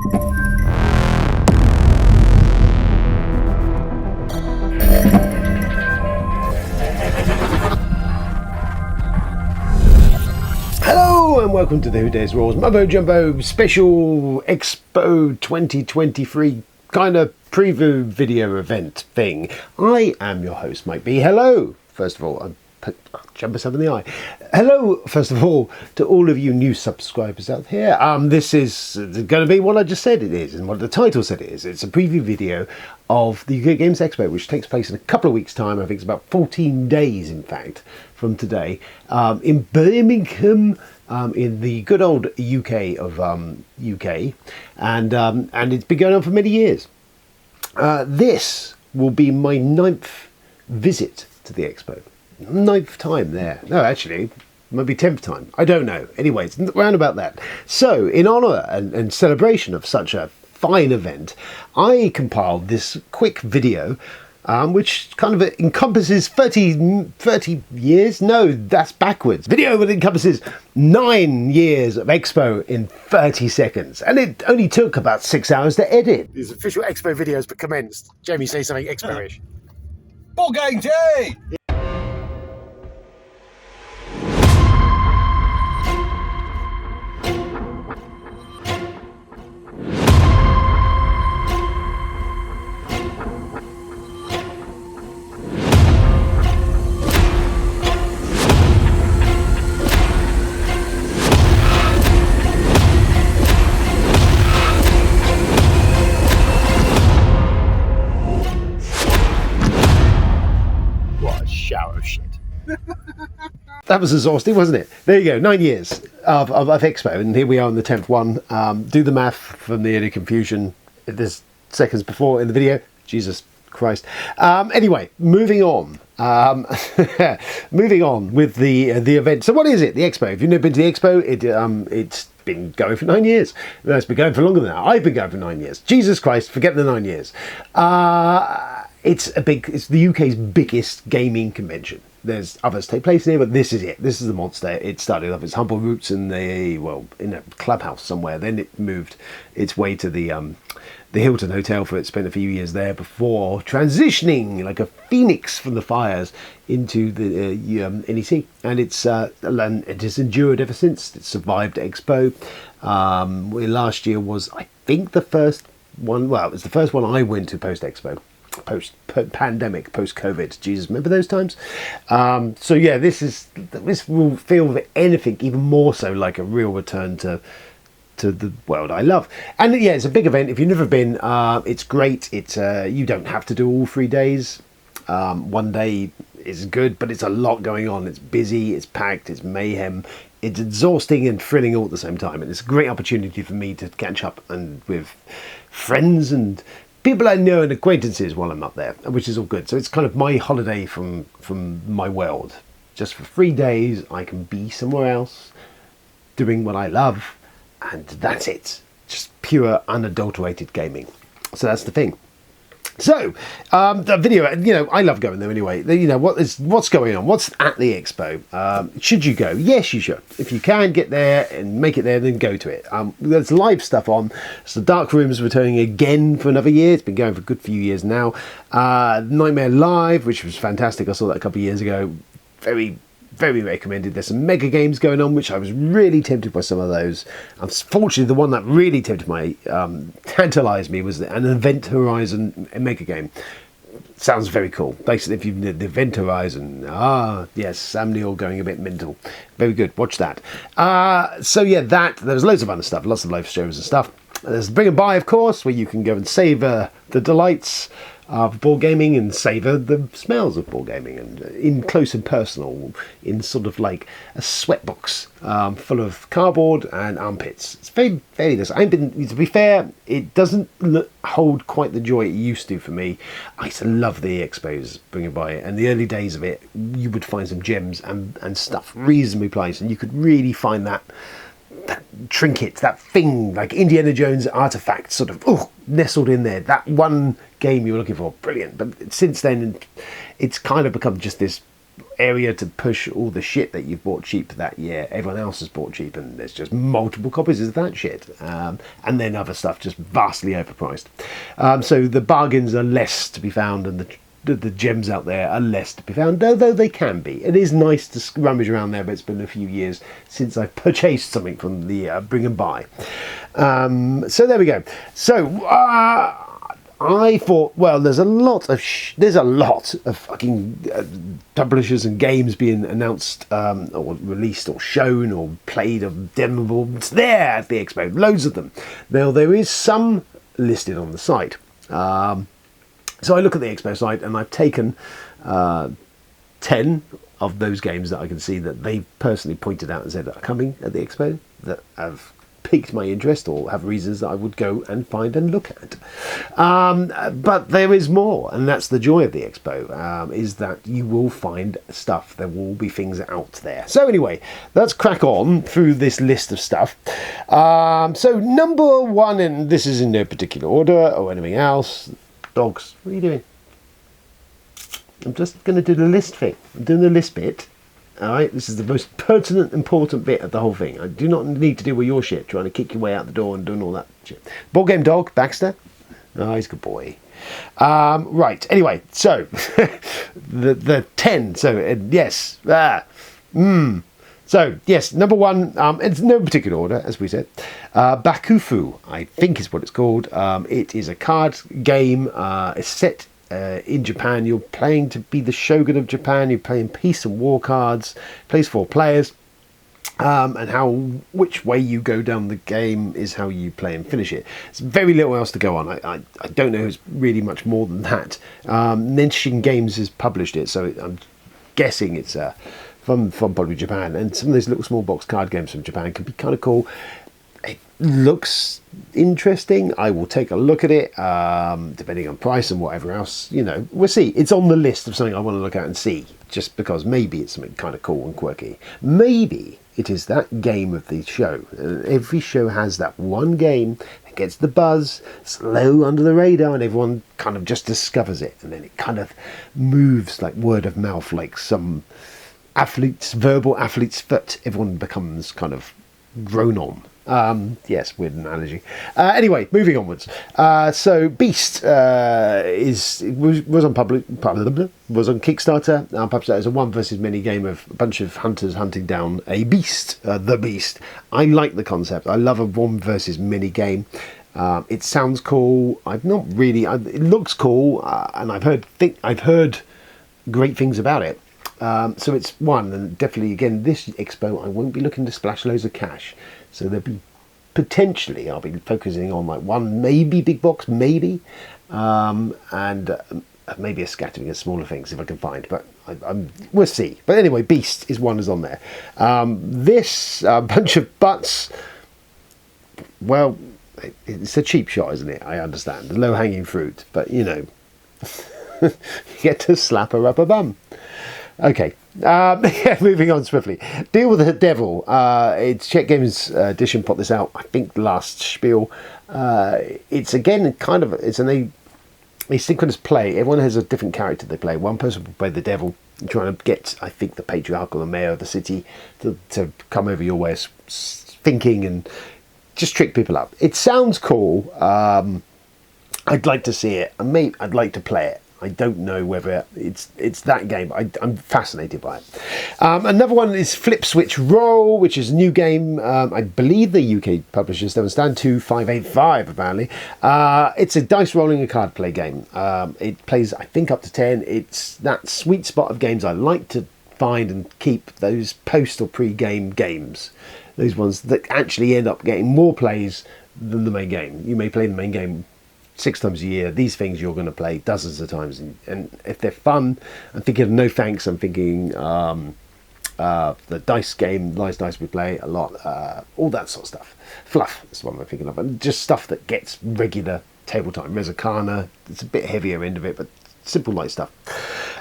Hello and welcome to the Who Dares Raw's Mumbo Jumbo Special Expo 2023 kind of preview video event thing. I am your host, Mike B. Hello, first of all, I'll jump myself in the eye. Hello, first of all, to all of you new subscribers out here. This is going to be what I just said it is, and what the title said it is. It's a preview video of the UK Games Expo, which takes place in a couple of weeks' time. I think it's about 14 days, in fact, from today, in Birmingham, in the good old UK of UK, and it's been going on for many years. This will be my 9th visit to the Expo. 9th time there. No, actually, maybe 10th time. I don't know. Anyways, round about that. So, in honour and celebration of such a fine event, I compiled this quick video, which kind of encompasses 30 years. No, that's backwards. Video that encompasses 9 years of Expo in 30 seconds. And it only took about 6 hours to edit. These official Expo videos but commenced. Jamie, say something Expo-ish. Ball game day! Shower of shit. That was exhausting, wasn't it? There you go, 9 years of Expo, and here we are on the 10th one. Do the math from the early confusion. There's seconds before in the video. Jesus Christ. Anyway, moving on. Moving on with the event. So what is it? The Expo. If you've never been to the Expo, it's been going for 9 years. No, it's been going for longer than that. I've been going for 9 years. Jesus Christ, forget the 9 years. It's the UK's biggest gaming convention. There's others take place here, but this is it. This is the monster. It started off its humble roots in a clubhouse somewhere. Then it moved its way to the Hilton Hotel for it. Spent a few years there before transitioning like a phoenix from the fires into the NEC. And it has endured ever since. It's survived Expo. Last year was, I think, the first one. Well, it was the first one I went to post Expo. Post-pandemic, post-COVID. Jesus, remember those times? So yeah, this will feel, if anything, even more so like a real return to the world I love. And yeah, it's a big event. If you've never been, it's great. It's you don't have to do all 3 days. One day is good, but it's a lot going on. It's busy, it's packed, it's mayhem. It's exhausting and thrilling all at the same time. And it's a great opportunity for me to catch up and with friends and people I know and acquaintances while I'm up there, which is all good. So it's kind of my holiday from my world. Just for 3 days, I can be somewhere else, doing what I love, and that's it. Just pure, unadulterated gaming. So that's the thing. So, the video, I love going there anyway. What's going on? What's at the Expo? Should you go? Yes, you should. If you can get there and make it there, then go to it. There's live stuff on. So the Dark Room's returning again for another year. It's been going for a good few years now. Nightmare Live, which was fantastic. I saw that a couple of years ago. Very, very recommended. There's some mega games going on, which I was really tempted by some of those. Unfortunately, the one that really tantalised me was an Event Horizon mega game. Sounds very cool. Basically, if you did the Event Horizon, yes, Sam Neill going a bit mental. Very good. Watch that. So yeah, there's loads of other stuff, lots of live shows and stuff. There's Bring and Buy, of course, where you can go and savour the delights of board gaming and savour the smells of board gaming, and in close and personal, in sort of like a sweatbox full of cardboard and armpits. It's very, very nice. To be fair, it doesn't hold quite the joy it used to for me. I used to love the expos bringing by it, and the early days of it, you would find some gems and stuff reasonably priced, and you could really find that trinket, that thing, like Indiana Jones artifact, sort of nestled in there. That one game you were looking for, brilliant. But since then, it's kind of become just this area to push all the shit that you've bought cheap that year. Everyone else has bought cheap, and there's just multiple copies of that shit. And then other stuff just vastly overpriced. So the bargains are less to be found, and the gems out there are less to be found, although they can be. It is nice to rummage around there, but it's been a few years since I purchased something from the Bring and Buy. So there we go. So I thought, well, there's a lot of fucking publishers and games being announced or released or shown or played or demoable. It's there at the expo, loads of them. Now there is some listed on the site. So I look at the expo site, and I've taken 10 of those games that I can see that they personally pointed out and said are coming at the expo, that have piqued my interest or have reasons that I would go and find and look at. But there is more, and that's the joy of the expo, is that you will find stuff. There will be things out there. So anyway, let's crack on through this list of stuff. So number one, and this is in no particular order or anything else. Dogs, what are you doing? I'm just going to do the list thing. I'm doing the list bit. Alright, this is the most pertinent, important bit of the whole thing. I do not need to deal with your shit, trying to kick your way out the door and doing all that shit. Board game dog, Baxter. Oh, he's a good boy. Right, anyway, so, the 10. So, yes. So, yes, number one, it's no particular order, as we said. Bakufu, I think is what it's called. It is a card game. It's set in Japan. You're playing to be the shogun of Japan. You're playing peace and war cards. Plays 4 players. And which way you go down the game is how you play and finish it. There's very little else to go on. I don't know if it's really much more than that. Nenshin Games has published it, so I'm guessing it's from probably Japan, and some of those little small box card games from Japan can be kind of cool. It looks interesting. I will take a look at it, depending on price and whatever else. We'll see. It's on the list of something I want to look at and see, just because maybe it's something kind of cool and quirky. Maybe it is that game of the show. Every show has that one game that gets the buzz, it's low under the radar, and everyone kind of just discovers it, and then it kind of moves like word of mouth, like some verbal athlete's foot. Everyone becomes kind of grown on. Yes, weird analogy. Anyway, moving onwards. So Beast was on Kickstarter. Published as a one versus many game of a bunch of hunters hunting down a beast, the beast. I like the concept. I love a one versus many game. It sounds cool. I've not really. It looks cool, and I've heard great things about it. So it's one, and definitely again this expo I won't be looking to splash loads of cash, so there'll be potentially I'll be focusing on like one maybe big box maybe, and maybe a scattering of smaller things if I can find, but we'll see. But anyway, Beast is one is on there. This bunch of butts, well, it's a cheap shot, isn't it? I understand the low hanging fruit, but you get to slap a rubber bum. Okay, moving on swiftly. Deal with the Devil. It's Czech Games Edition put this out, I think, the last spiel. It's again kind of it's an asynchronous play. Everyone has a different character they play. One person will play the devil, trying to get, I think, the patriarch or the mayor of the city to come over your way of thinking and just trick people up. It sounds cool. I'd like to see it. I'd like to play it. I don't know whether it's that game, but I'm fascinated by it. Another one is Flip Switch Roll, which is a new game. I believe the UK publishers don't stand 2585 apparently. It's a dice rolling and card play game. It plays, I think, up to 10. It's that sweet spot of games I like to find and keep, those post or pre-game games. Those ones that actually end up getting more plays than the main game. You may play the main game 6 times a year. These things you're going to play dozens of times, and if they're fun, I'm thinking of No Thanks. I'm thinking the dice game, Lies Dice, we play a lot. All that sort of stuff. Fluff is what I'm thinking of, and just stuff that gets regular table time. Resicana, it's a bit heavier end of it, but simple light stuff.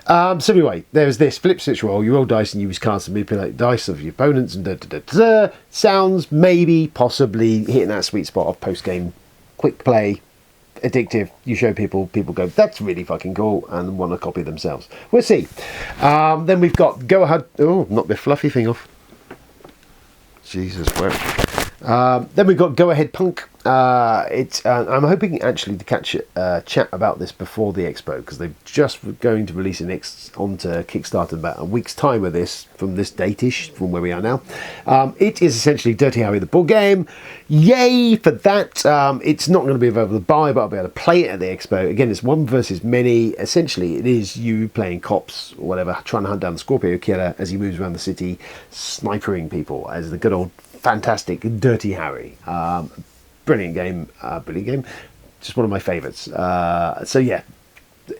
So anyway, there's this Flip Switch Roll. You roll dice and use cards to manipulate dice of your opponents, and sounds maybe possibly hitting that sweet spot of post game quick play. addictive. You show people, people go, that's really fucking cool, and want to copy themselves. We'll see. Then we've got Go Ahead. Oh, knock the fluffy thing off. Jesus, where? Then we've got Go Ahead Punk. I'm hoping actually to catch a chat about this before the expo, because they're just going to release it onto Kickstarter in about a week's time with this, from this date-ish, from where we are now. It is essentially Dirty Harry the board game. Yay for that. It's not going to be available to buy, but I'll be able to play it at the expo. Again, it's one versus many. Essentially, it is you playing cops or whatever, trying to hunt down the Scorpio Killer as he moves around the city, snipering people as the good old fantastic Dirty Harry. Brilliant game, just one of my favourites. So yeah,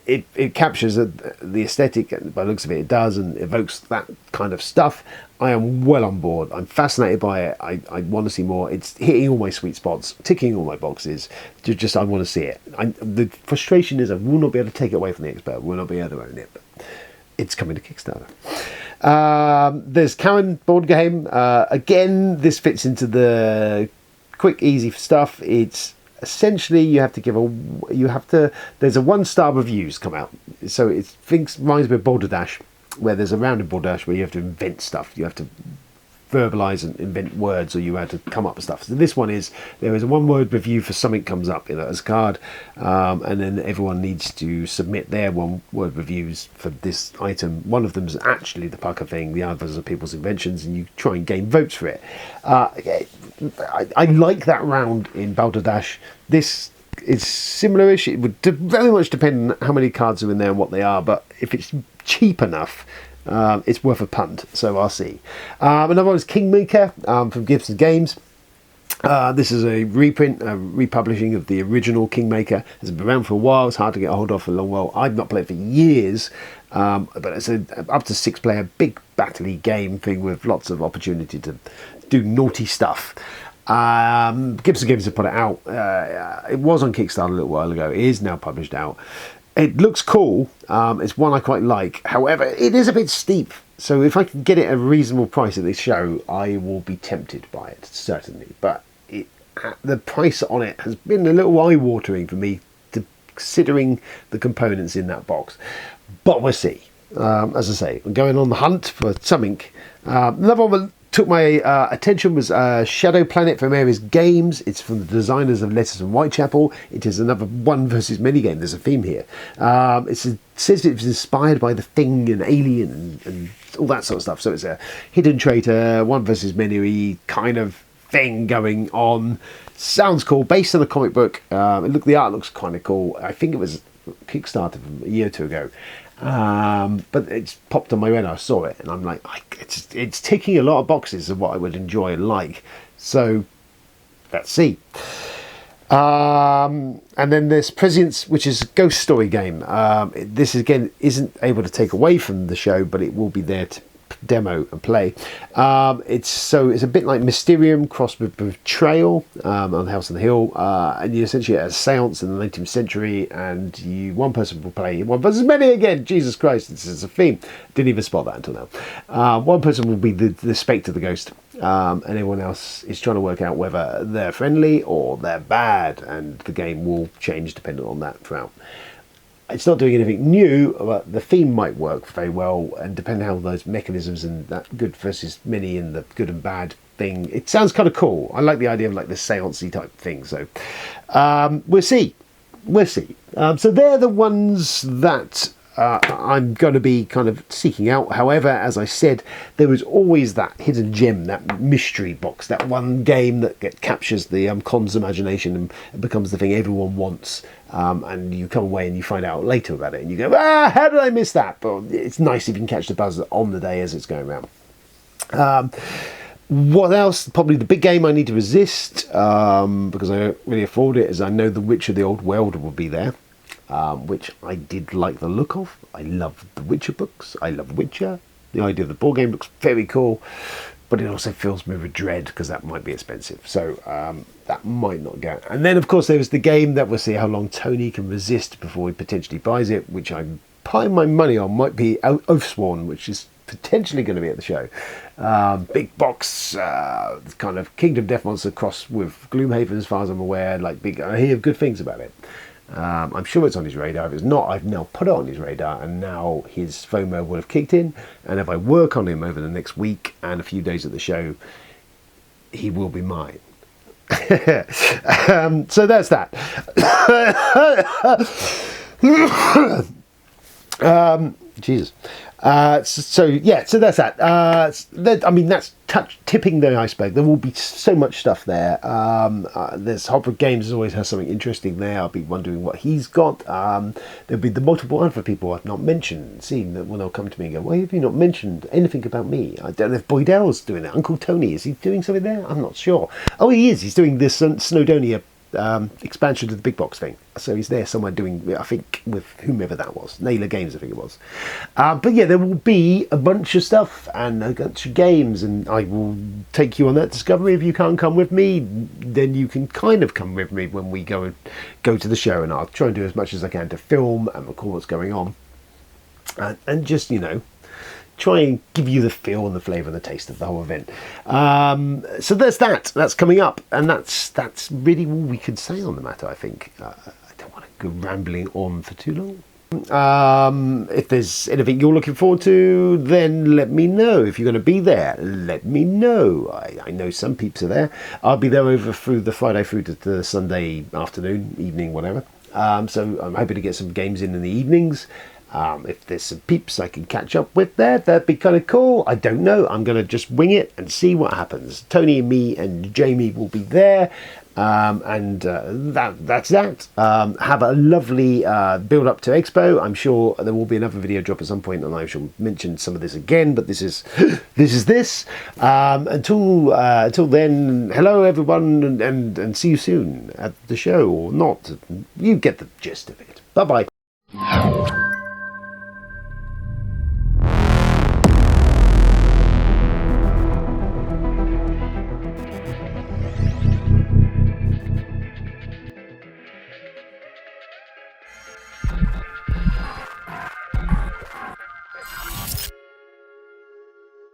it captures the aesthetic, by the looks of it, it does, and evokes that kind of stuff. I am well on board. I'm fascinated by it. I want to see more. It's hitting all my sweet spots, ticking all my boxes. Just I want to see it. The frustration is I will not be able to take it away from the expert. We'll not be able to own it, but it's coming to Kickstarter. There's Karen board game. Again, this fits into the quick, easy stuff. It's essentially you have to there's a 1-star reviews come out. So it reminds me of Boulder Dash, where there's a round in Boulder Dash where you have to invent stuff. You have to verbalize and invent words, or you have to come up with stuff. So this one is, there is a 1-word review for something comes up as a card, and then everyone needs to submit their 1-word reviews for this item. One of them is actually the pucker thing, the others are people's inventions, and you try and gain votes for it. I like that round in Balderdash. This is similar-ish. It would very much depend on how many cards are in there and what they are, but if it's cheap enough, it's worth a punt, so I'll see. Another one is Kingmaker from Gibson Games. This is a reprint, a republishing of the original Kingmaker. It's been around for a while. It's hard to get a hold of for a long while. I've not played it for years, but it's up to 6-player, big battle-y game thing with lots of opportunity to do naughty stuff. Gibson Games have put it out. It was on Kickstarter a little while ago. It is now published out. It looks cool. It's one I quite like. However, it is a bit steep. So if I can get it at a reasonable price at this show, I will be tempted by it, certainly. But the price on it has been a little eye-watering for me, considering the components in that box. But we'll see. As I say, I'm going on the hunt for something. Another one took my attention was Shadow Planet from Ares Games. It's from the designers of Letters from Whitechapel. It is another 1 versus many game. There's a theme here. It says it was inspired by The Thing and Alien and all that sort of stuff. So it's a hidden traitor, 1 versus many kind of thing going on. Sounds cool. Based on a comic book. The art looks kind of cool. I think it was Kickstarter from a year or two ago. But it's popped on my radar. I saw it and I'm like, it's ticking a lot of boxes of what I would enjoy and like. So let's see. And then there's Prescience, which is a ghost story game. This again isn't able to take away from the show, but it will be there to demo and play. It's a bit like Mysterium crossed with Betrayal on House on the Hill, and you essentially have a seance in the 19th century, and one person will play 1 versus many again. Jesus Christ, this is a theme. Didn't even spot that until now. One person will be the spectre, the ghost, and everyone else is trying to work out whether they're friendly or they're bad, and the game will change depending on that throughout. It's not doing anything new, but the theme might work very well, and depending on how those mechanisms and that good versus many and the good and bad thing, it sounds kind of cool. I like the idea of like the seance-y type thing. So we'll see. So they're the ones that I'm going to be kind of seeking out. However, as I said, there is always that hidden gem, that mystery box, that one game that captures the con's imagination and becomes the thing everyone wants. And you come away and you find out later about it and you go, how did I miss that? But it's nice if you can catch the buzz on the day as it's going around. What else? Probably the big game I need to resist, because I don't really afford it, is I know The Witcher, the Old World will be there. Which I did like the look of. I love the Witcher books. I love Witcher. The idea of the board game looks very cool, but it also fills me with dread because that might be expensive. So that might not go. And then, of course, there was the game that we'll see how long Tony can resist before he potentially buys it, which I'm putting my money on might be Oathsworn, which is potentially going to be at the show. Big box, kind of Kingdom Death Monster cross with Gloomhaven, as far as I'm aware. I hear good things about it. I'm sure it's on his radar. If it's not, I've now put it on his radar, and now his FOMO will have kicked in. And if I work on him over the next week and a few days at the show, he will be mine. So that's that. Jesus. So that's that. I mean, that's tipping the iceberg. There will be so much stuff there. There's Hopper Games always has something interesting there. I'll be wondering what he's got. There'll be the multiple other people I've not mentioned. Seeing that when they'll come to me and go, why have you not mentioned anything about me? I don't know if Boydell's doing it. Uncle Tony, is he doing something there? I'm not sure. Oh, he is. He's doing this Snowdonia expansion to the big box thing, so he's there somewhere doing, I think, with whomever that was, Naylor Games I think it was, but yeah, there will be a bunch of stuff and a bunch of games, and I will take you on that discovery. If you can't come with me, then you can kind of come with me when we go to the show, and I'll try and do as much as I can to film and record what's going on, and just, you know, try and give you the feel and the flavour and the taste of the whole event. So there's that. That's coming up, and that's really all we can say on the matter, I think. I don't want to go rambling on for too long. If there's anything you're looking forward to, then let me know. If you're going to be there, let me know. I know some peeps are there. I'll be there over through the Friday through to the Sunday afternoon, evening, whatever. So I'm hoping to get some games in the evenings. If there's some peeps I can catch up with there, that'd be kind of cool. I don't know. I'm going to just wing it and see what happens. Tony and me and Jamie will be there. That's that. Have a lovely build up to Expo. I'm sure there will be another video drop at some point, and I shall mention some of this again. But this is this. Until then, hello everyone, and see you soon at the show or not. You get the gist of it. Bye bye.